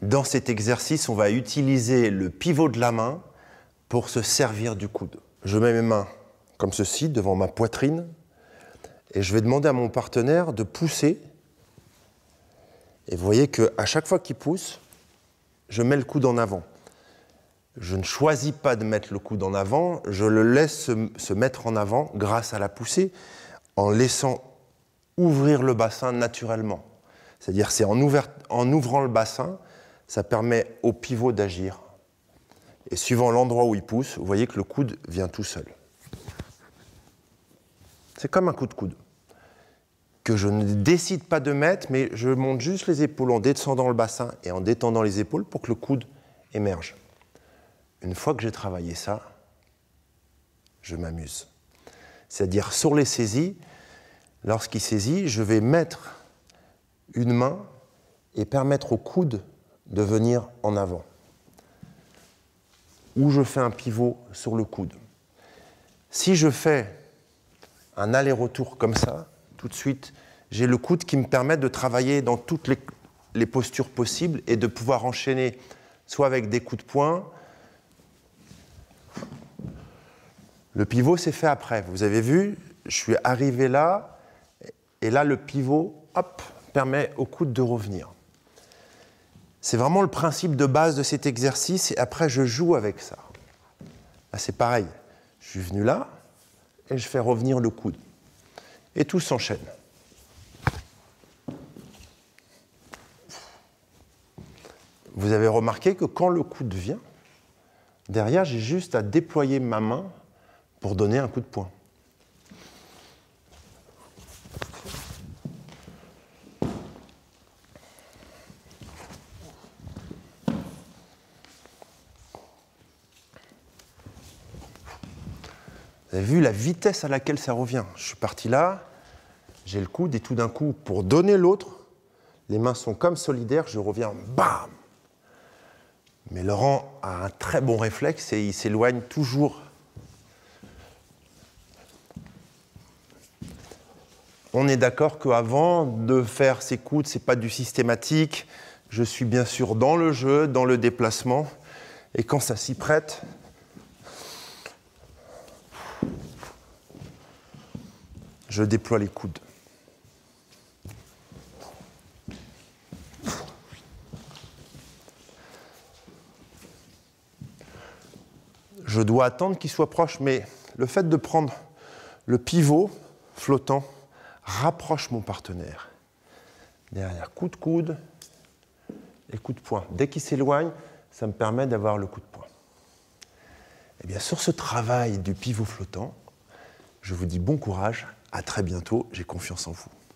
Dans cet exercice, on va utiliser le pivot de la main pour se servir du coude. Je mets mes mains comme ceci devant ma poitrine et je vais demander à mon partenaire de pousser. Et vous voyez qu'à chaque fois qu'il pousse, je mets le coude en avant. Je ne choisis pas de mettre le coude en avant, je le laisse se mettre en avant grâce à la poussée, en laissant ouvrir le bassin naturellement. C'est-à-dire c'est en ouvrant le bassin, ça permet au pivot d'agir. Et suivant l'endroit où il pousse, vous voyez que le coude vient tout seul. C'est comme un coup de coude, que je ne décide pas de mettre, mais je monte juste les épaules en descendant le bassin et en détendant les épaules pour que le coude émerge. Une fois que j'ai travaillé ça, je m'amuse. C'est-à-dire sur les saisies, lorsqu'il saisit, je vais mettre une main et permettre au coude de venir en avant. Ou je fais un pivot sur le coude. Si je fais un aller-retour comme ça, tout de suite, j'ai le coude qui me permet de travailler dans toutes les postures possibles et de pouvoir enchaîner soit avec des coups de poing. Le pivot s'est fait après. Vous avez vu, je suis arrivé là, et là, le pivot, hop, permet au coude de revenir. C'est vraiment le principe de base de cet exercice, et après, je joue avec ça. Là, c'est pareil. Je suis venu là, et je fais revenir le coude. Et tout s'enchaîne. Vous avez remarqué que quand le coude vient, derrière, j'ai juste à déployer ma main pour donner un coup de poing. Vous avez vu la vitesse à laquelle ça revient. Je suis parti là, j'ai le coude et tout d'un coup, pour donner l'autre, les mains sont comme solidaires, je reviens, bam! Mais Laurent a un très bon réflexe et il s'éloigne toujours. On est d'accord qu'avant de faire ces coudes, ce n'est pas du systématique. Je suis bien sûr dans le jeu, dans le déplacement. Et quand ça s'y prête, je déploie les coudes. Je dois attendre qu'il soit proche, mais le fait de prendre le pivot flottant rapproche mon partenaire. Derrière, coup de coude et coup de poing. Dès qu'il s'éloigne, ça me permet d'avoir le coup de poing. Et bien, sur ce travail du pivot flottant, je vous dis bon courage, à très bientôt, j'ai confiance en vous.